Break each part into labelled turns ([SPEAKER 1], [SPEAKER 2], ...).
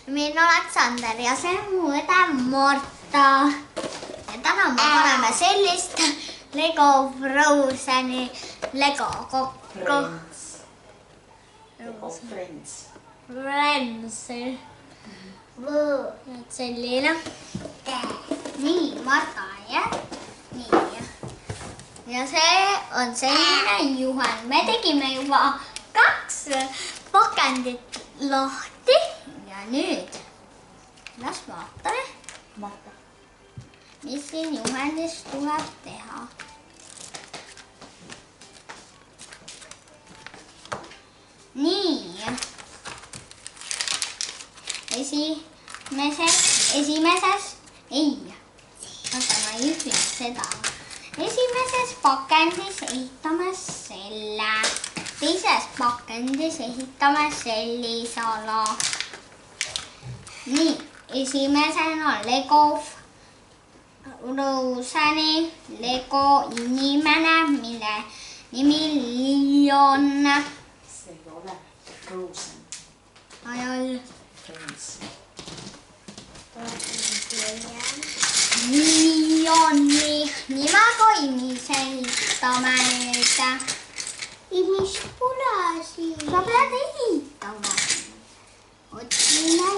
[SPEAKER 1] Mina Aleksander ja see on mu õde Marta. Ja täna me paneme sellist Lego Frozeni Lego kokku.
[SPEAKER 2] Friends.
[SPEAKER 1] Et selline. Nii, Marta ja nii. Ja see on selline juhend. Me tegime juba 2 pakendit lahti. Ja nüüd las vaatame, mis siin juhendis tuleb teha. Nii. Esimeses pakendis ehitame selle. Teises pakendis ehitame sellise ala. Nii, esimesena Lego Frozeni Lego inimene, mille nimi on.
[SPEAKER 2] See ei ole Frozen.
[SPEAKER 1] Ajal.
[SPEAKER 2] Friends.
[SPEAKER 1] Miljoni nimega inimese ehitame nüüd. Mis pole siin? Sa pead ehitama. Otsime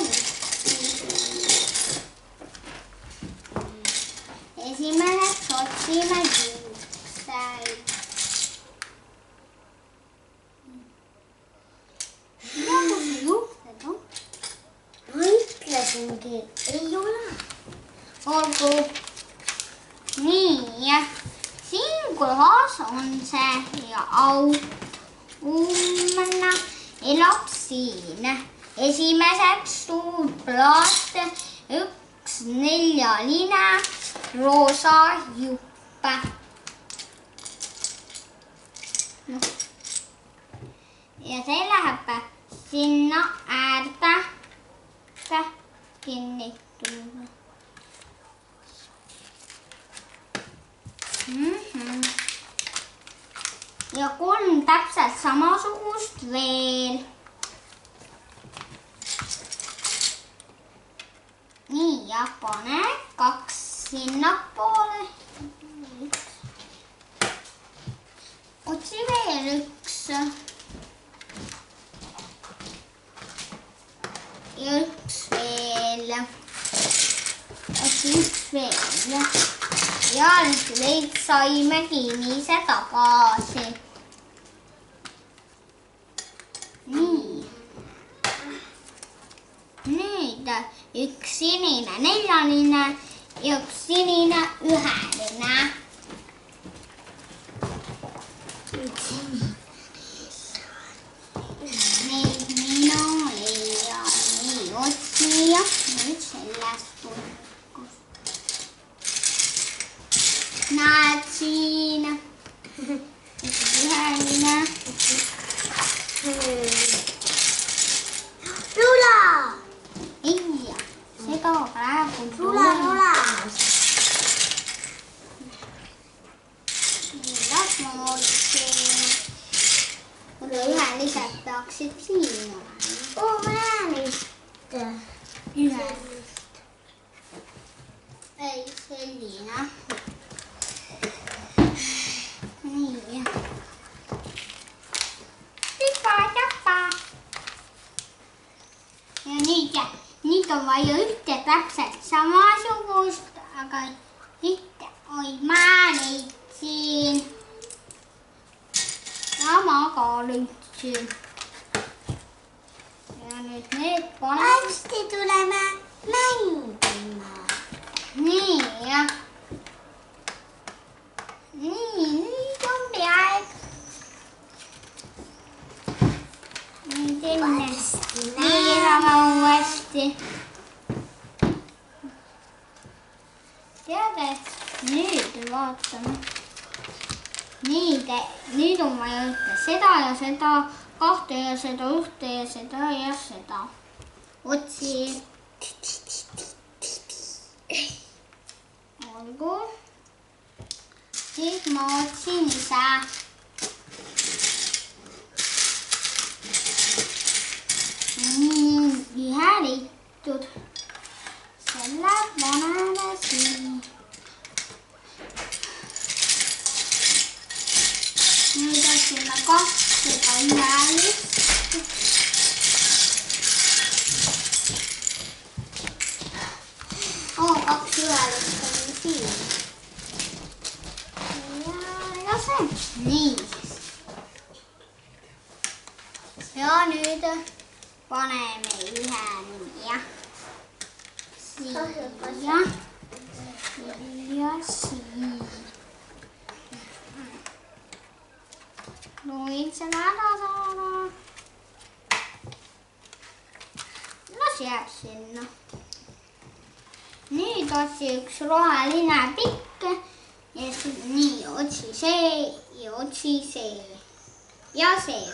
[SPEAKER 1] esimeseks otsime juukseid. Mida kus juuksed on? Ma ütlesingi, ei ole. Olgu. Nii, siin kohas on see ja aumna elab siin. Esimeseks suur plaat, 1 4-line roosa jupp. Ja see läheb sinna äärde kinnituma. Ja 3 täpselt samasugust veel. Nii, ja pane 2 sinnapoole. Otsi veel 1. Ja 1 veel. Otsi 1 veel. Ja nüüd saime kinnise tagasi. Nii. Nüüd 1 sinine 4-line ja 1 sinine 1-line. Nüüd mina leian nii otsija. Nüüd sellest pulkust. Näed siin. 1-line. Lula! Ei, see kaob praegu. Lula. Las ma otsin. Mulle 1-lised peaksid siin olema. Mõnelist. Ei, selline. Nii. Tipa-tapa. Ja nüüd on vaja ühte täpselt samasugust, aga mitte, oi, ma leidsin. Ja ma ka leidsin. Ja nüüd need paneme. Hästi tuleme mängima. Nii, jah. Nii, nüüd on peaaegu. Nüüd enne. Piirame uuesti. Tead, et nüüd vaatame. Nüüd on vaja ühte seda ja seda, 2 ja seda, 1 ja seda ja seda. Otsi. Olgu. Siis ma otsin ise. Nii, ühe nii. Ja nüüd paneme ühe nii. Siia. Ja siia. Proovin seda ära saada. Las jääb sinna. Nüüd otsi üks roheline pikk ja nii otsi see ja otsi see ja see.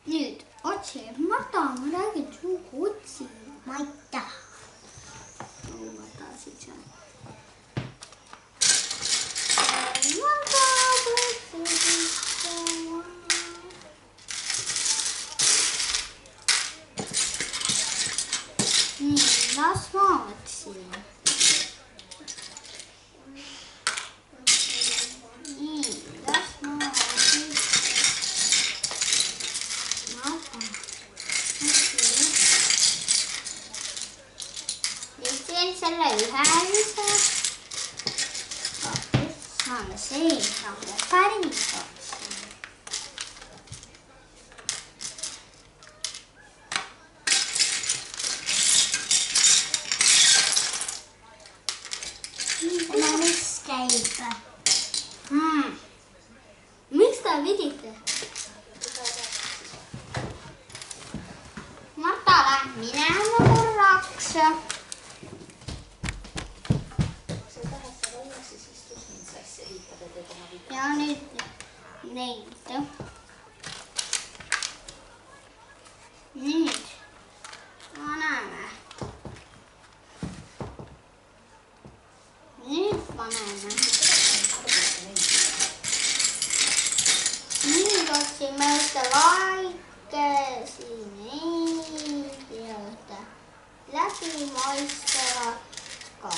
[SPEAKER 1] Nüüd otsi Marta, ma räägin sinuga otsi. Ma ei taha. Marta siit seal. Nii, las ma otsin. Nii, las ma otsin. Teen selle ühelise. Saan see nagu päris otsi. Mis käib? Miks te pidite? Marta läheb minema korraks. Ja nüüd neid. Nüüd paneme. Nüüd paneme. Nüüd otsime ühte laike siin ja ühte läbimaistevat ka.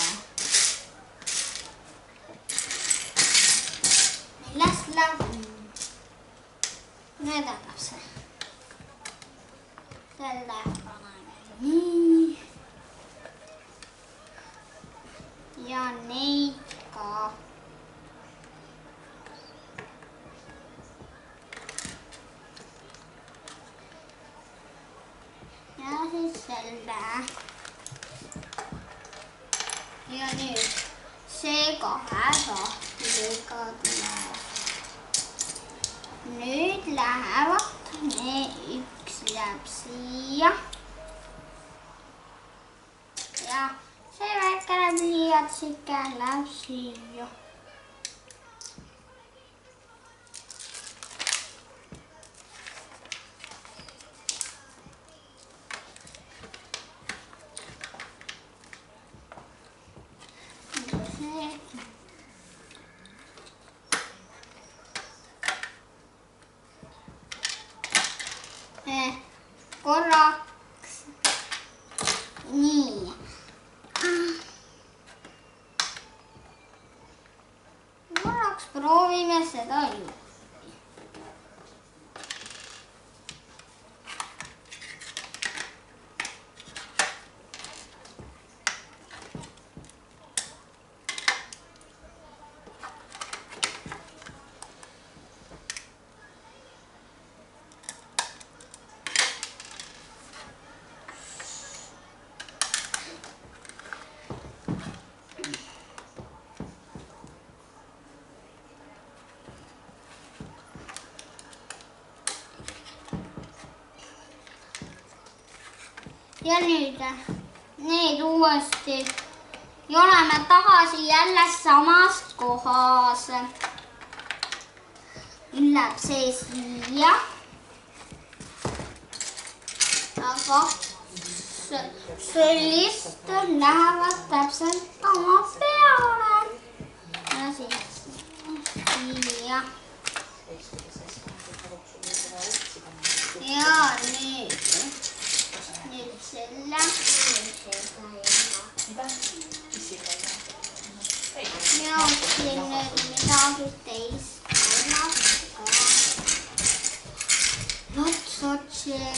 [SPEAKER 1] Las läbi. Need annab see. Selle paneme nii. Ja neid ka. Ja siis selle. Ja nüüd see kahe sahtliga tuleb. Nüüd lähevad üks läheb siia. Ja see väikene pliiatsike läheb siia. Korraks nii. Korraks proovime seda juurde. Ja nüüd need uuesti ja oleme tagasi jälle samas kohas. Nüüd läheb see siia. Aga sellist lähevad täpselt oma peale. Ja siis siia. Ja nüüd selle. Ja otsin nüüd midagi teist. Ots otsin.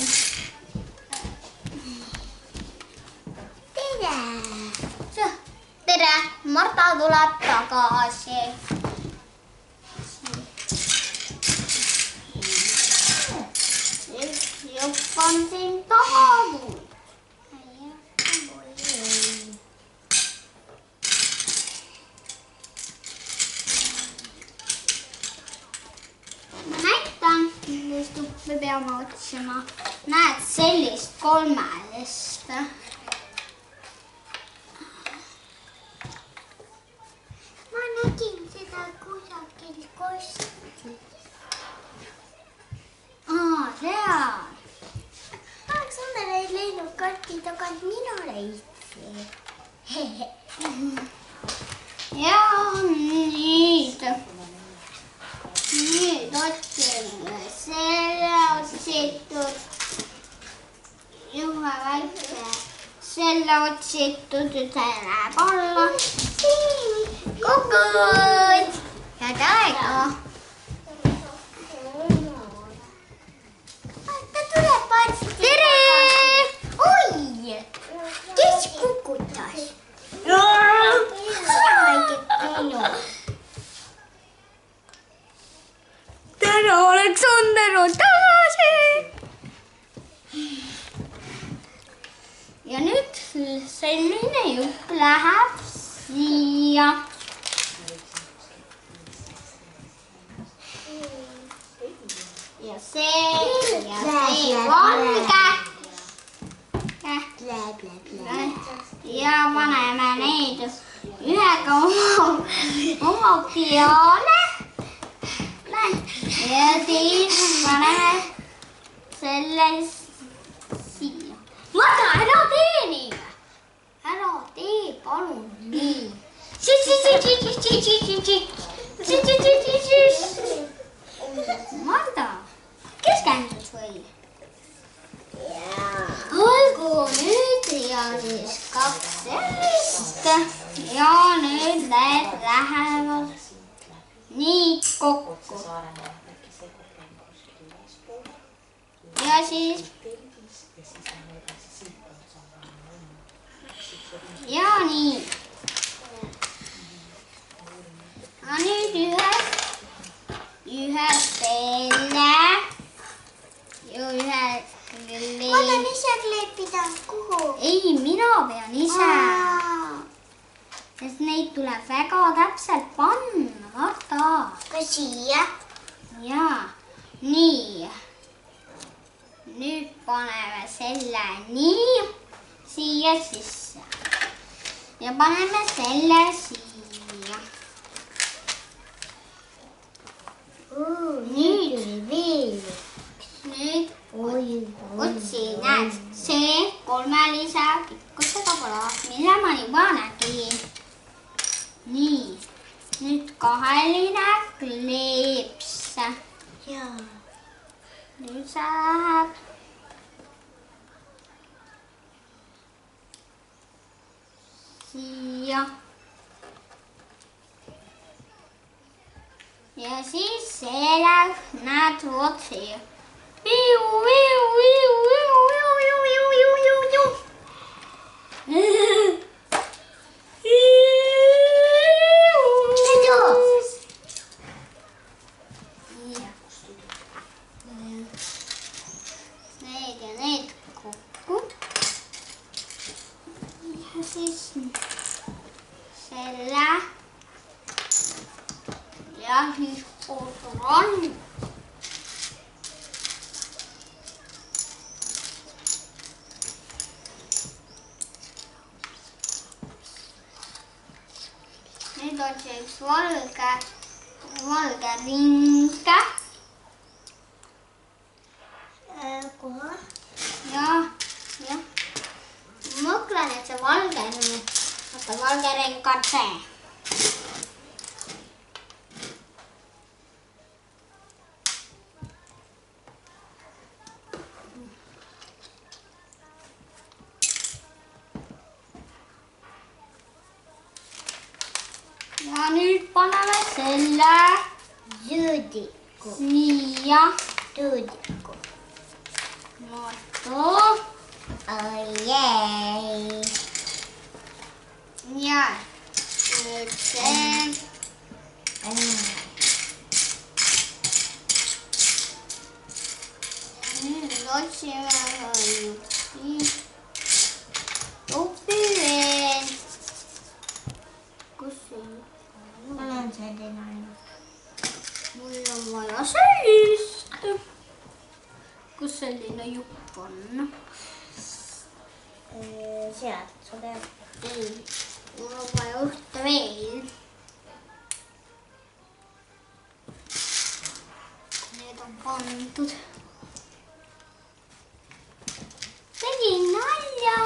[SPEAKER 1] Marta tuleb tagasi. Jupp on siin taga. Ma näitan, millist Juppi peame otsima. Näed sellist kolmelist. Ma nägin seda kusagil kostis. Seal. Aleksander ei leidnud karti tagant, mina leidsin. Ja nüüd otsime selle otsitud. Juhe väike. Selle otsitud, see läheb alla. Kukud! Head aega! Ta tuleb varsti. Tere! Oi! Kes kukutas? Sina õiget teinud. Tere, Aleksander on tagasi! Ja nüüd selline jupp läheb siia. Ja see valge. Ja paneme neid ühega oma peale. Ja siis paneme selle siia. Marta, ära tee nii. Ära tee, palun nii. Marta, kes kändus või? Olgu nüüd ja siis 2 sellist. Ja nüüd need lähevad nii kokku. Ja siis ja nii. Ja nüüd ühe selle ja ühe kleepida. Ma tahan ise kleepida. Kuhu? Ei, mina pean ise. Sest neid tuleb väga täpselt panna, Marta. Ka siia? Jaa. Nii. Nüüd paneme selle nii siia sisse. Ja paneme selle siia. Nüüd veel. Nüüd otsi, näed, see 3-lise pikkusega pala, mille ma juba nägin. Nii, nüüd 2-line kleeps. Jaa. Nüüd see läheb siia. Ja siis see läheb, näed, otsi. Need ja need kokku. Ja siis selle. Ja siis otran. Nüüd on see üks valge ring. Kohe. Ja. Mõtlen, et see valge ring on see. Ja nüüd paneme selle jõudiku siia. Jõudiku. Marta. Ojei. Ja nüüd see. Nüüd otsime jupiveen. Kus see jupp on?
[SPEAKER 3] Mul on selline ainult.
[SPEAKER 1] Mul on vaja sellist. Kus selline jupp on?
[SPEAKER 3] Sealt sa tead.
[SPEAKER 1] Ei, mul on vaja ühte veel. Need on pandud. Tegin nalja.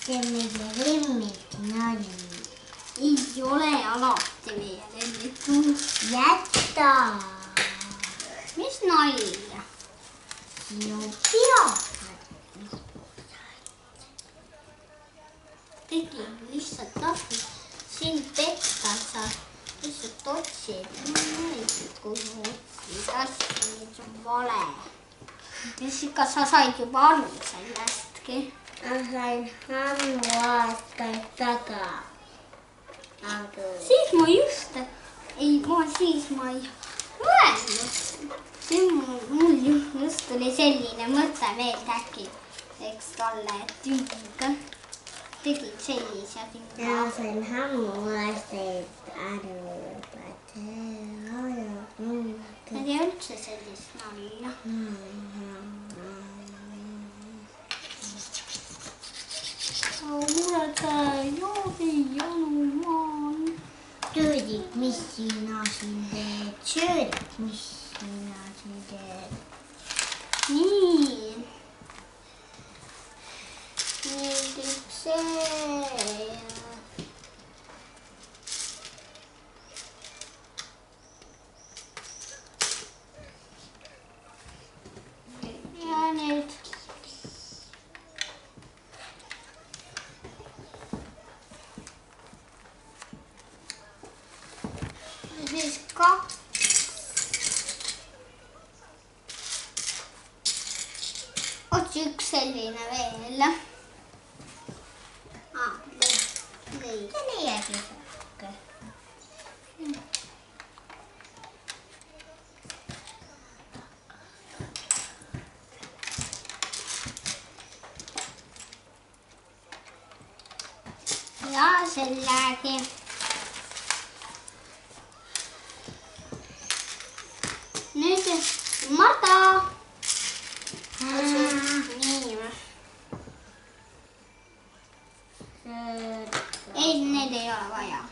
[SPEAKER 3] See on meie lemmiknali.
[SPEAKER 1] Ei ole alati meie lemmiknali.
[SPEAKER 3] Jäta.
[SPEAKER 1] Mis nalja?
[SPEAKER 3] Sinu pead.
[SPEAKER 1] Tegin lihtsalt tahtnud sind petta, sa lihtsalt otsid. Kui sa otsid asju, mis on vale. Mis ikka sa said juba aru sellestki.
[SPEAKER 3] Ma sain ammu aastaid taga.
[SPEAKER 1] Siis ma just, ei, siis ma ei öelnud. Siis mul just tuli selline mõte meelde äkki, eks talle, et tüünga. Tegin sellise pinga.
[SPEAKER 3] Ja sain ammu aastaid aru, et
[SPEAKER 1] Ma ei tea üldse sellist nalja. Mureta joovi janumaan.
[SPEAKER 3] Töödik, mis sina siin teed? Söödik, mis sina siin teed?
[SPEAKER 1] Nii. Nüüd üks see. Ja nüüd. Siis kaks. Otsi üks selline veel. Nii.
[SPEAKER 3] Ja leiagi saake.
[SPEAKER 1] Ja sellegi. Nüüd Marta. Nii. Ei, need ei ole vaja.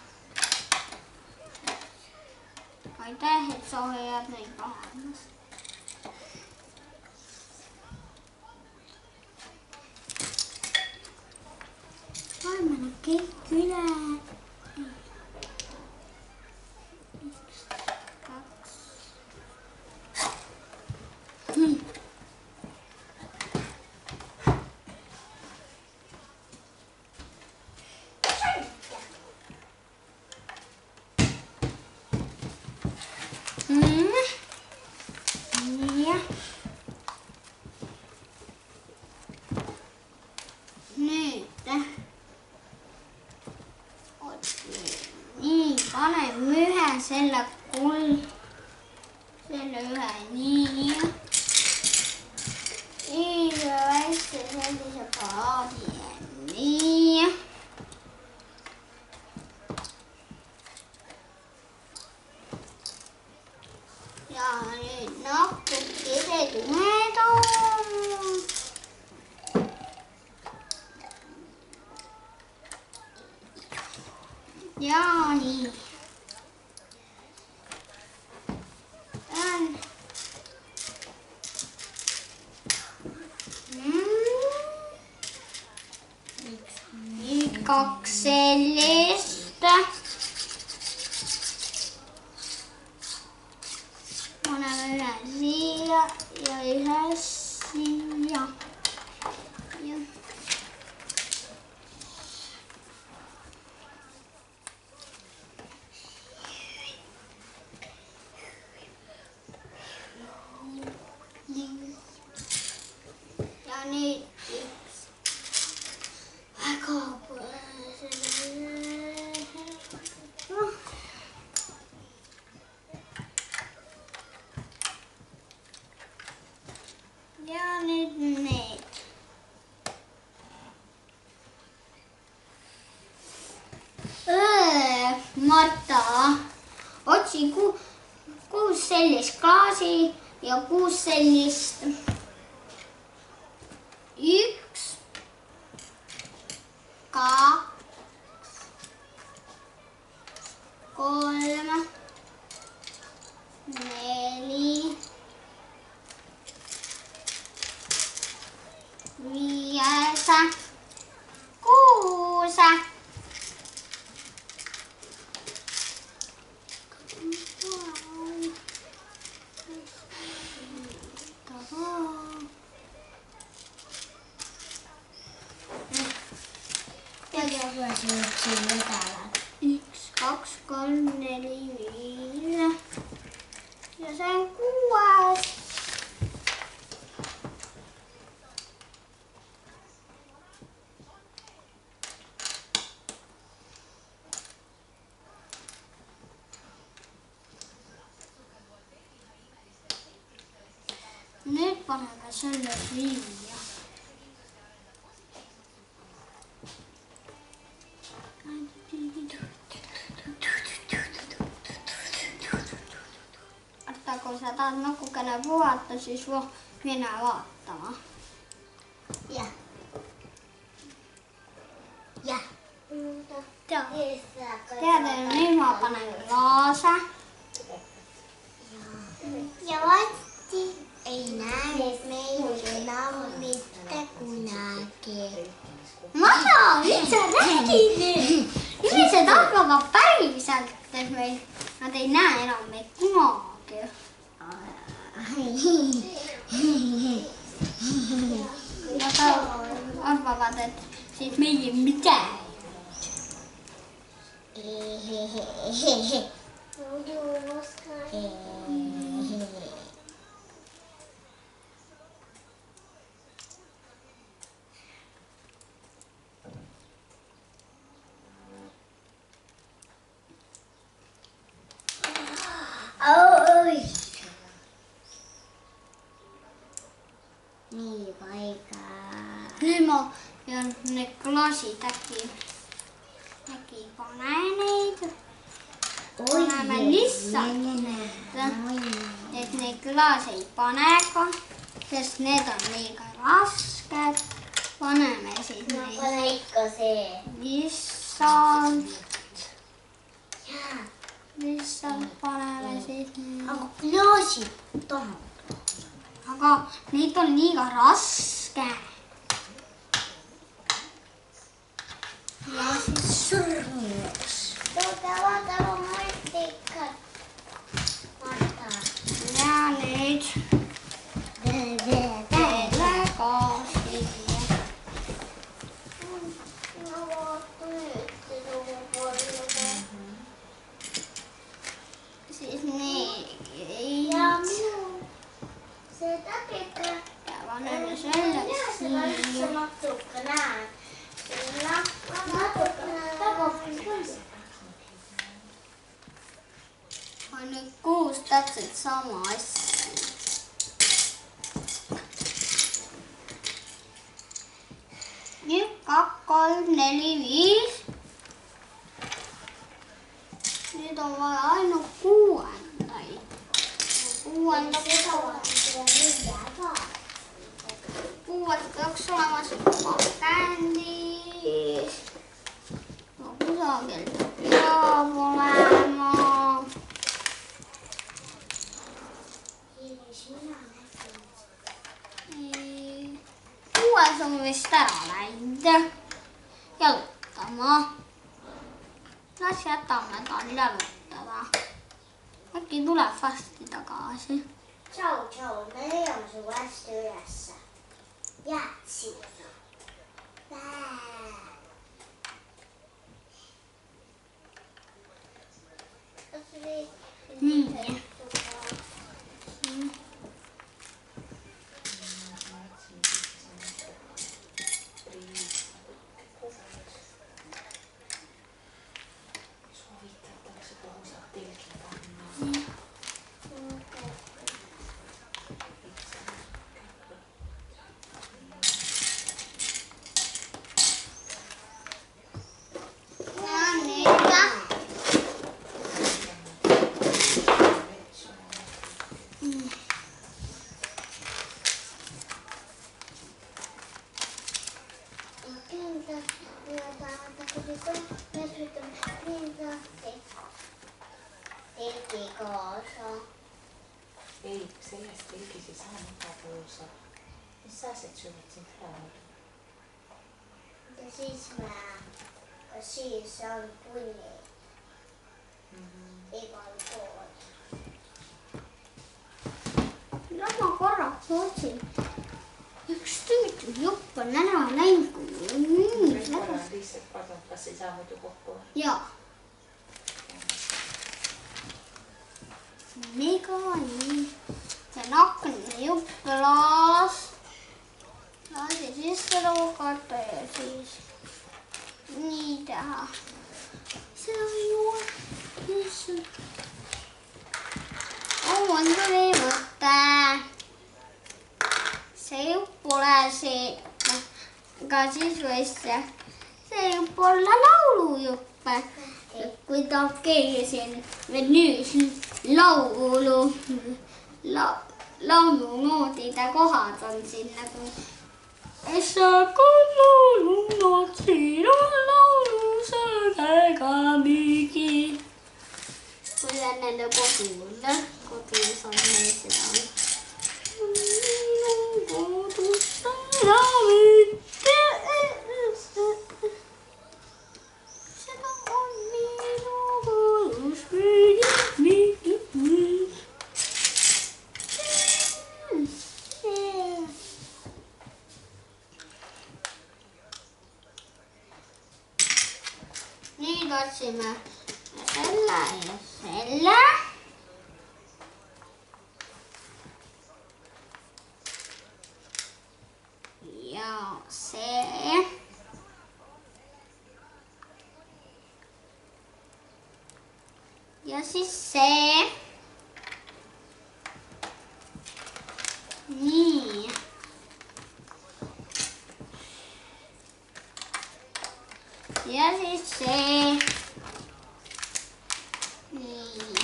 [SPEAKER 1] Aitäh, et sa hoiad neid pahamas. Oleme nad kõik üle. Üks, kaks. Ja. Nüüd. Nii, paneme ühe selle ühe nii. Ühe väikse sellise paadi. Nii. Ja nüüd natukene tumedam. Ja nii. Nüüd kaks sellist. Paneme ühe siia ja ühe siia. Ja nüüd üks väga 6 sellist klaasi ja 6 sellist. 1, 2, 3, 4, 5, 6. Yksi, 2, 3, 4, 5. Ja se on 6. Nyt panemme selle siia. Kun sä taas nokkukene puhatta, siis voi mennä vaattamaan.
[SPEAKER 3] Ja. Ja.
[SPEAKER 1] Tiedän, niin mä panen glaasa.
[SPEAKER 3] Ja vasti ei näe meillä mitään kun näkee.
[SPEAKER 1] Mata, nyt sä näkin! Ihmiset alkavat päriselt, että mä ei näe enää meitä kumaakin. Ja arvavat, että siitä me ei mitään.
[SPEAKER 3] Oi. Niin vaikaa.
[SPEAKER 1] Nyt mä oon ne glasit äkkiä paneen niitä. Panemme lisää, että ne glasit paneeko. Jos ne on liikaa raskeet, panemme sitten ne lisään. Lisään panemme sitten.
[SPEAKER 3] Onko glasi tohon?
[SPEAKER 1] Aga niitä on liiga raske. Ja siis
[SPEAKER 3] Surnuus. Tuota muistikka. Marta.
[SPEAKER 1] ja nyt tehdään kahvia. Siis niin.
[SPEAKER 3] Ja minun. Se takikka.
[SPEAKER 1] Ja panemme sellaisia.
[SPEAKER 3] Se matukka näen.
[SPEAKER 1] On nyt 6 täpset samassa. Nyt 2, 3, 4, 5. Nyt on vaan aina 6. Kuusi olemassa kändiis. No kusakelta jaavulämää. Kuudes on vist ära läinud. Jalutama. Las jätame tal jalutada. Äkki tuleb varsti tagasi.
[SPEAKER 3] Tšau, me leiame su hästi ülesse. Jääd sinna.
[SPEAKER 1] Nii.
[SPEAKER 2] sellest tilgis ei saa mugavõõsa. Mis sääsed söövad sind ära?
[SPEAKER 3] Ja siis on punni igal pool.
[SPEAKER 1] No ma korraks otsin. Üks tüütujupp on ära läinud.
[SPEAKER 2] Võib-olla on lihtsalt kadnud, kas ei saa muidu kokku?
[SPEAKER 1] Jaa. Mega nii. See on aknajupp klaas. Lasi sisse rookata ja siis nii teha. See on juur. On tuli mõte. See jupp pole see. Aga siis võis see jupp olla laulujupp. Kui tahab keegi siin menüüs laulunoodide kohad on siin nagu laulunood siin on laulusõnega müügil. Kui on nende kodus on meil seda. Kodus seda mitte. Seda on minu kodus müügil. Nüüd otsime selle ja selle. Ja see. Ja siis see. Nii. Ja siis see. Nii.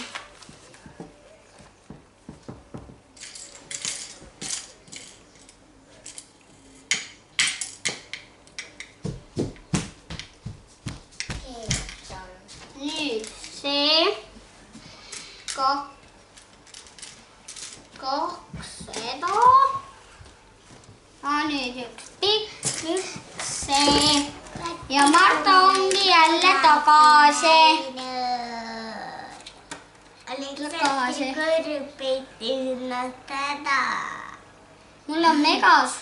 [SPEAKER 1] Nüüd see. Kaks seda. Nüüd üks pikk, üks see. Ja Marta ongi jälle tagasi.
[SPEAKER 3] Aleksanti kõrvpiti ünnetada.
[SPEAKER 1] Mul on megas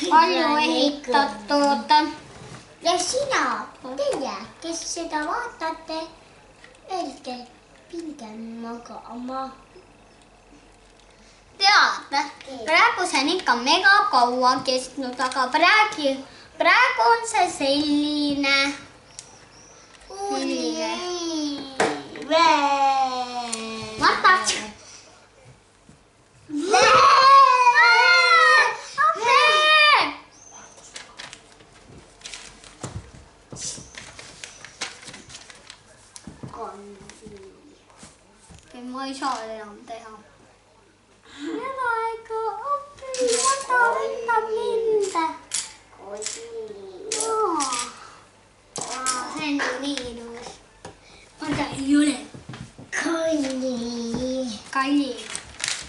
[SPEAKER 1] palju ehitatud.
[SPEAKER 3] Ja sina, teie, kes seda vaatate, öelge, minge magama.
[SPEAKER 1] Tead, praegu see on ikka mega kaua kestnud, aga praegu on see selline. Marta! Ma ei saa enam teha. Aega appi, ma tahan mind. See on nii ilus. Marta ei ole kalli.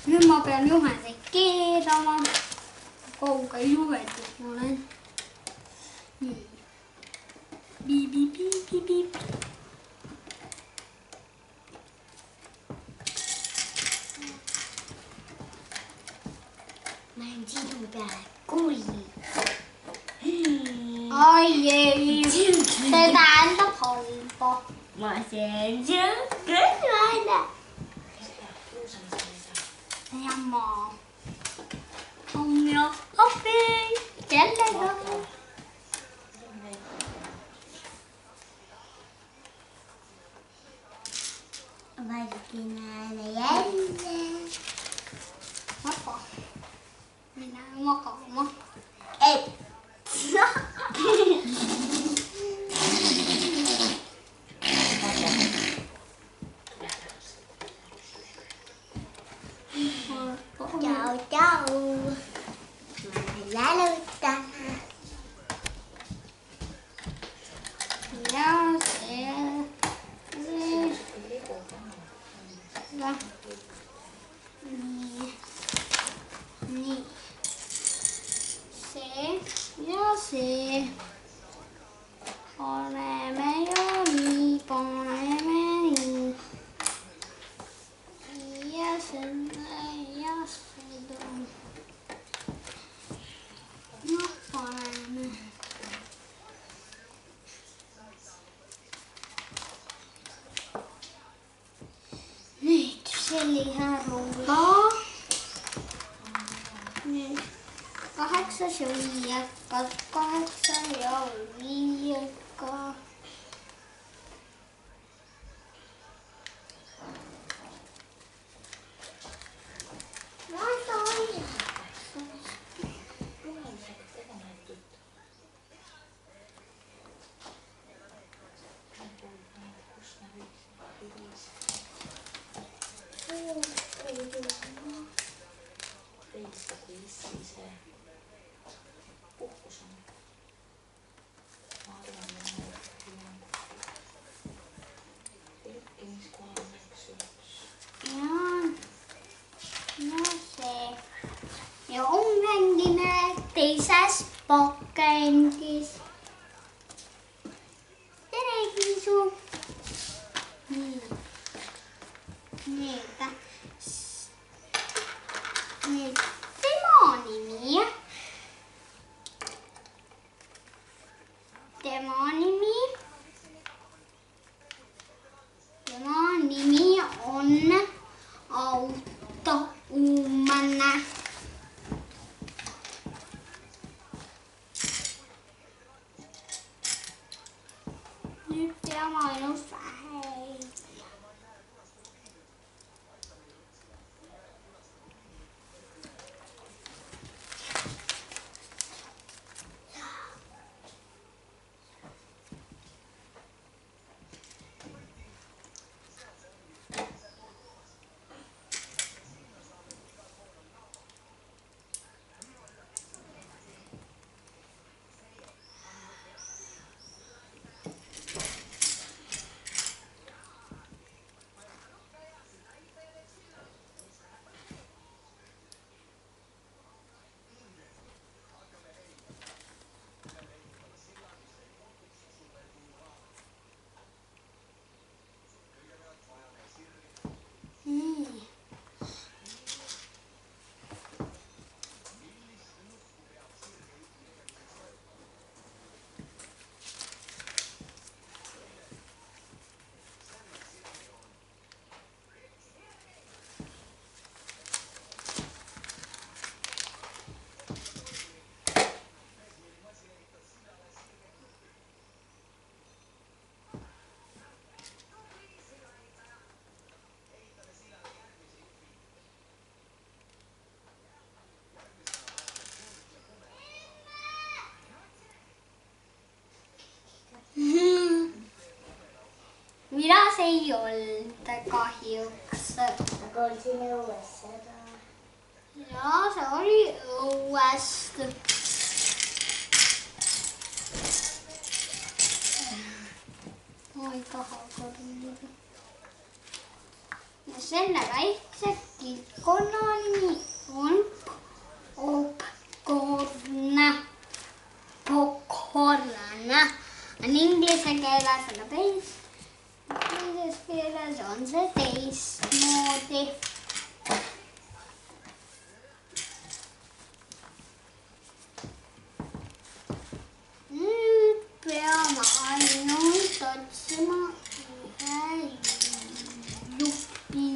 [SPEAKER 1] Nüüd ma pean juhendeid keerama. Kaugel juhendus ma olen. Nii. Biip.
[SPEAKER 3] Ma olen sinu peale kuri.
[SPEAKER 1] Ai ei, see tähendab halba.
[SPEAKER 3] Ma söön su kõrvale.
[SPEAKER 1] Ja ma. On ja appi. Kellega?
[SPEAKER 3] Martinale jälle.
[SPEAKER 1] Marta, mine magama.
[SPEAKER 3] Ei. Ciao. Ma jalutan.
[SPEAKER 1] Ja see. Nii. see. Paneme ja nii, paneme nii. Ja selle ja seda. No paneme. Nüüd sellise rulla. Nüüd 8 viiekad, 8 ja viieka. Ja omvändime teises pakendis. Tere, Kiisu! Nüüd tema nimi. Tema nimi on Auto-Ummanne. Nüüd peame ainult vähe. Miras ei olnud kahjuks.
[SPEAKER 3] Aga oli siin õues seda.
[SPEAKER 1] Ja see oli õuest. Ma ei taha korraldada. Ja selle väikse kilpkonna nimi on popcorn. On inglise keeles, aga teises keeles on see teistmoodi. Nüüd peame ainult otsima ühe jupi.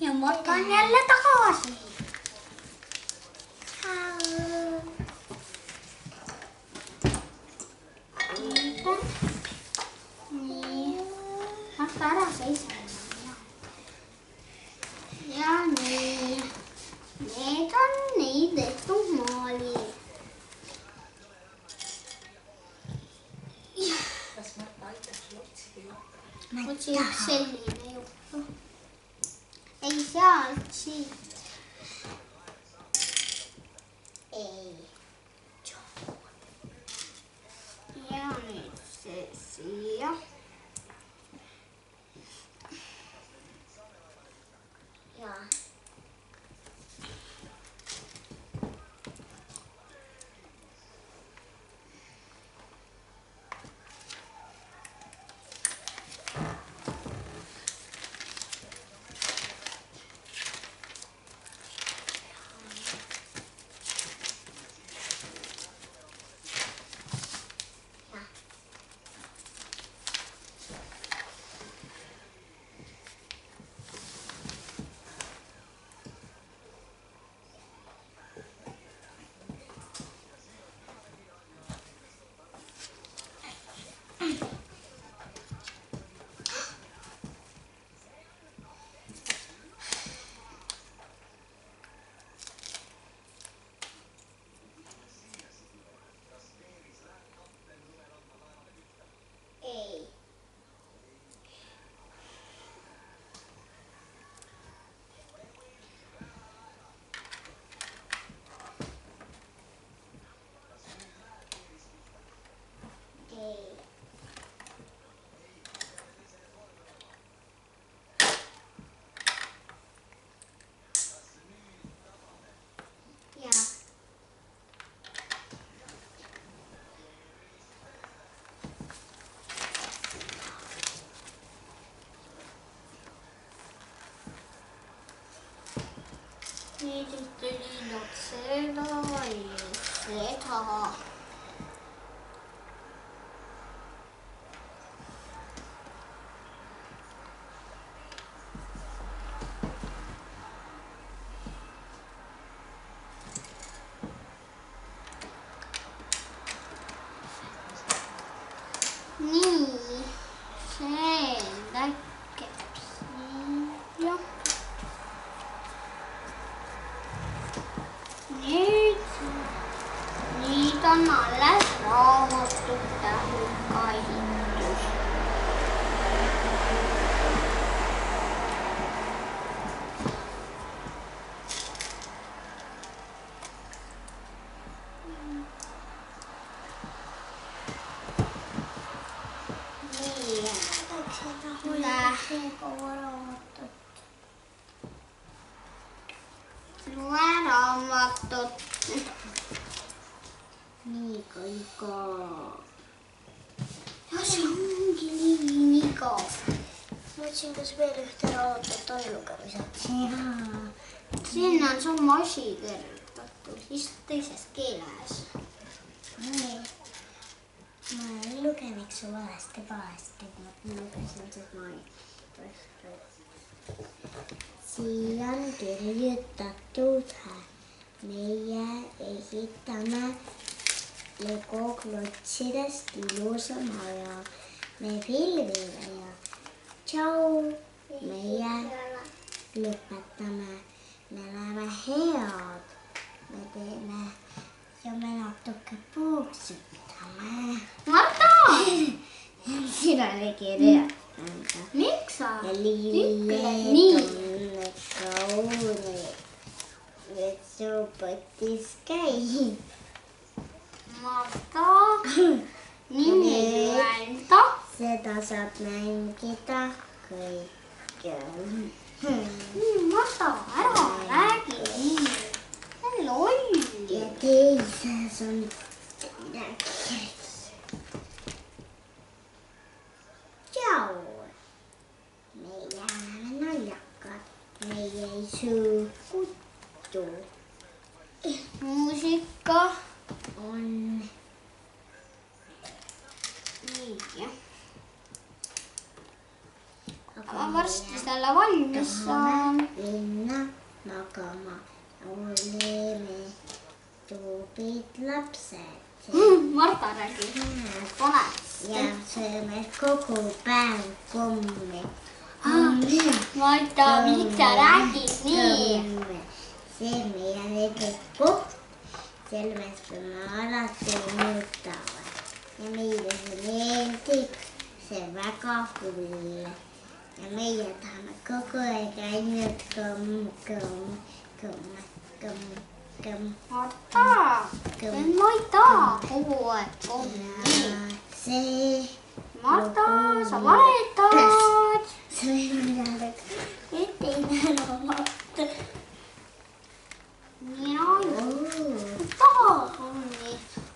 [SPEAKER 1] Ja matka on jälle tagasi. Nii. Hakka ära seisma. Ja nii. Need on nii tehtud maalid.
[SPEAKER 2] Kas Marta aitab sul otsida?
[SPEAKER 1] Otsi üks selline juttu. Ei sealt siit. Ei. Ja nüüd see siia. Ja. Ei. Ei. Ja. Nüüd tuli seda ja seda. Nii, see läkeb siia. Nüüd on alles raamatute hulka ehitus. Lue raamatut. Nii kõiga. Ja see ongi nii igav.
[SPEAKER 3] Mõtlesin, kas veel ühte raamatut on lugemiseks.
[SPEAKER 1] Sinna on sama asi kirjutatud, lihtsalt teises keeles.
[SPEAKER 3] Ma lugen su valesti pahasti, et ma lugesin seda siia on kirjutatud, meie ehitame Lego klotsidest ilusa maja. Me filmime ja tšau, meie lõpetame. Me oleme head, me teeme ja me natuke puuksutame.
[SPEAKER 1] Marta!
[SPEAKER 3] Sina oli kirjutanud.
[SPEAKER 1] Miks sa
[SPEAKER 3] Ja
[SPEAKER 1] ütled
[SPEAKER 3] lilled
[SPEAKER 1] nii?
[SPEAKER 3] on kaunid, vetsupotis käib.
[SPEAKER 1] Marta, nimi öelda.
[SPEAKER 3] Seda saab mängida kõikjal.
[SPEAKER 1] Marta, ära räägi nii. See on loll.
[SPEAKER 3] Ja teises on midagi. Tšau. Me jääme
[SPEAKER 1] ja ma varsti selle valmis saan.
[SPEAKER 3] Minna magama, oleme tublid lapsed.
[SPEAKER 1] Marta räägib valesti.
[SPEAKER 3] Ja sööme kogu päev kommi.
[SPEAKER 1] Marta, miks sa räägid nii?
[SPEAKER 3] See meie need koht, sellepärast me alati muutavad. Ja meile see meeldib, see väga hull. Ja meie tahame kogu aeg ainult kõmm.
[SPEAKER 1] Marta, ma ei taha kogu aeg kommi.
[SPEAKER 3] See
[SPEAKER 1] Marta, sa valetad.
[SPEAKER 3] see on jälle teine raamat.
[SPEAKER 1] Mina ei taha kommi.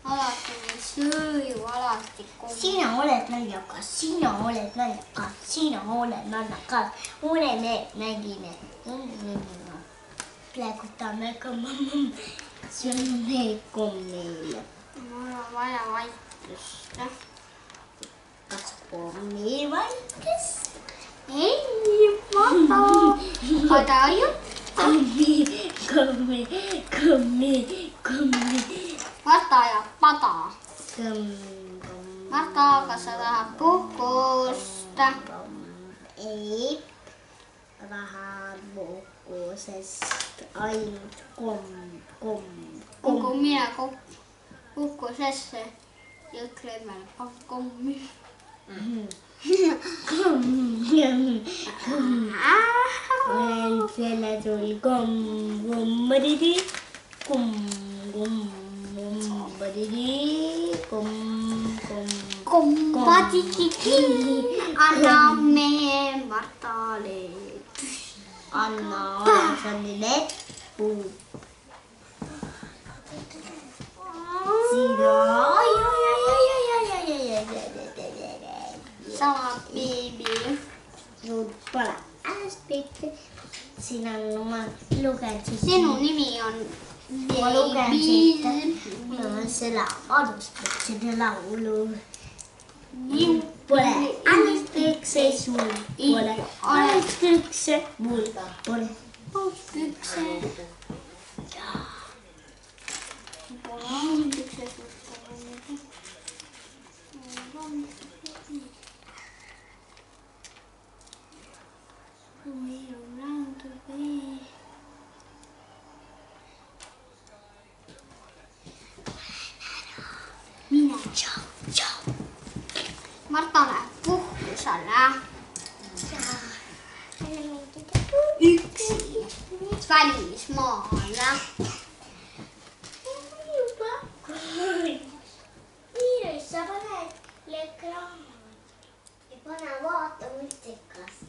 [SPEAKER 1] Alati me ei söö ju alati kommi.
[SPEAKER 3] Sina oled naljakas, sina oled naljakas, sina oled naljakas. Oleme nägime. Plekutame kommi. Sööme kommi.
[SPEAKER 1] Mul on vaja vaikust.
[SPEAKER 3] Kas kommi vaikus?
[SPEAKER 1] Ei, Marta. Oda jutt.
[SPEAKER 3] Kommi.
[SPEAKER 1] Marta ajab pada.
[SPEAKER 3] Kommi.
[SPEAKER 1] Marta, kas sa tahad puhkust?
[SPEAKER 3] Ei taha puhkusest, ainult komm.
[SPEAKER 1] Kui mine puhkusesse ja ütle meile kommi.
[SPEAKER 3] Olen selle sul komm-komm-didi, komm-komm-komm-didi, komm-komm.
[SPEAKER 1] Kompadikiki, anname Martale.
[SPEAKER 3] Anna Aleksanderile puu. Sina.
[SPEAKER 1] Sama beebi.
[SPEAKER 3] Sul pole äärspikki. Sina ma lugesin.
[SPEAKER 1] Sinu nimi on
[SPEAKER 3] Ma lugesin. Ma selle alustasin laulu. Pole äärspikse, sul pole äärspikse, mul pole
[SPEAKER 1] pükse. Mine. Marta läheb puhkusele. Üksi. Välismaale.
[SPEAKER 3] Miirus, sa paned ekraani ja pane vaata multikast.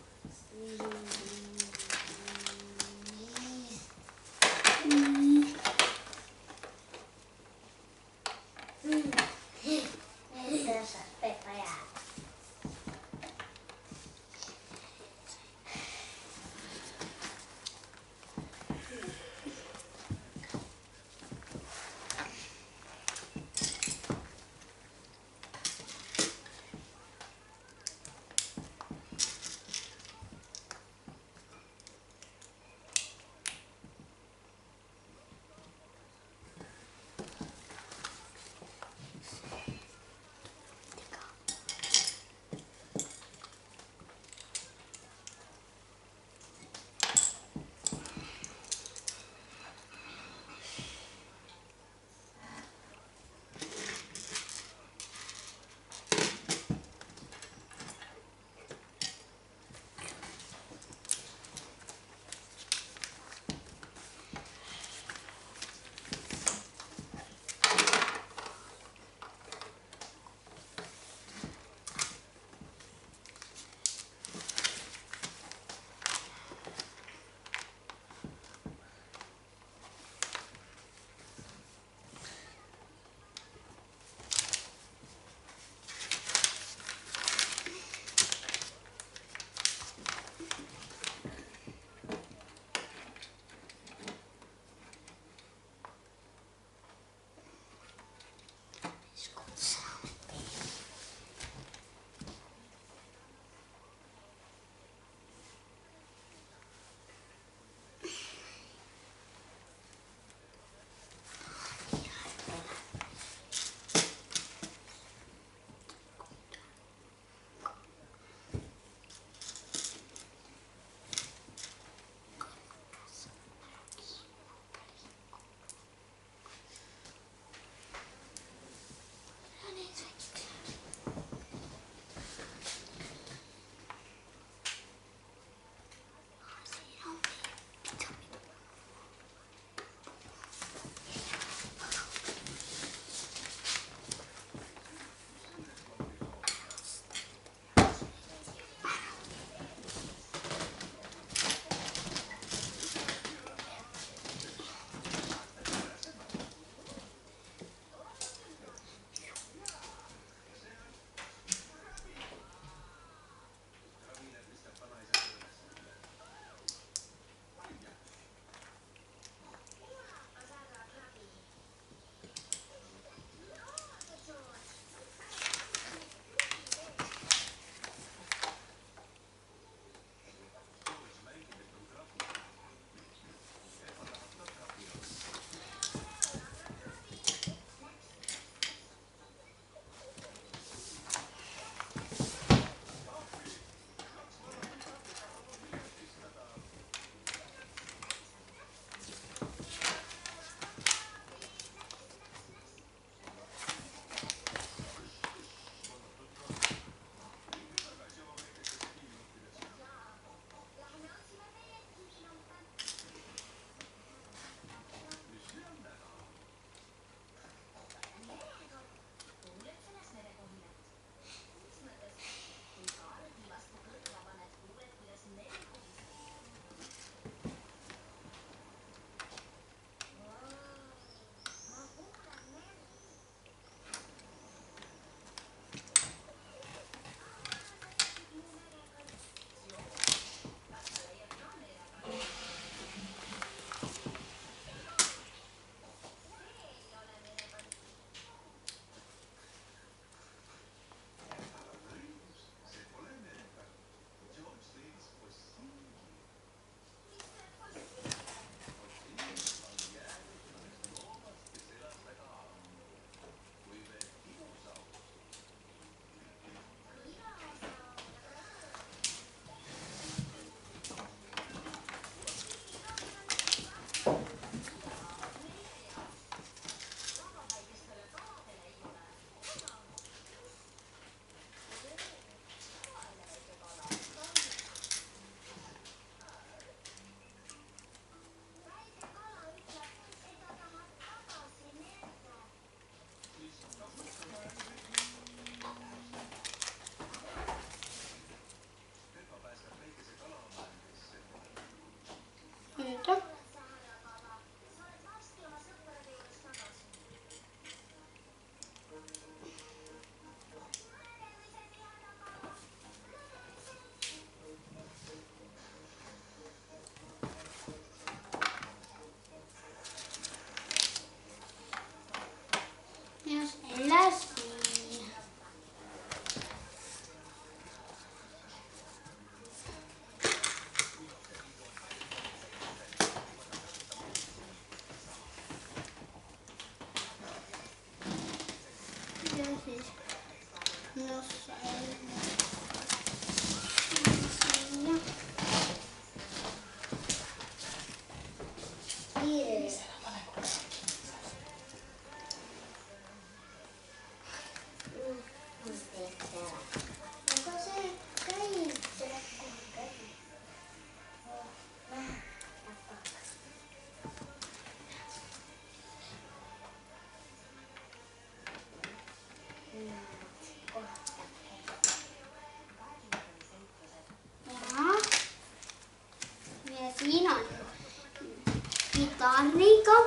[SPEAKER 1] kitariga,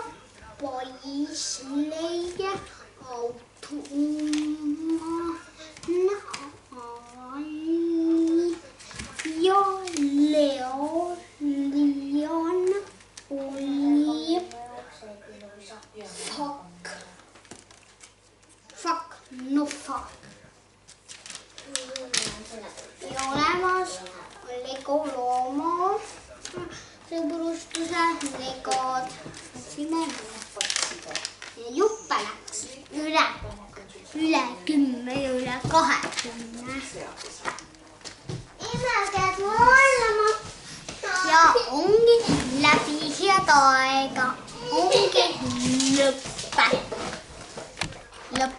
[SPEAKER 1] poissleie, automaali ja Leon oli fuck. Ja olemas on Lego looma sõbrustuse Legod. Juppe läks üle 10 ja üle 20.
[SPEAKER 3] Ema käed maalama.
[SPEAKER 1] Ja ongi läbi head aega, ongi lõpp.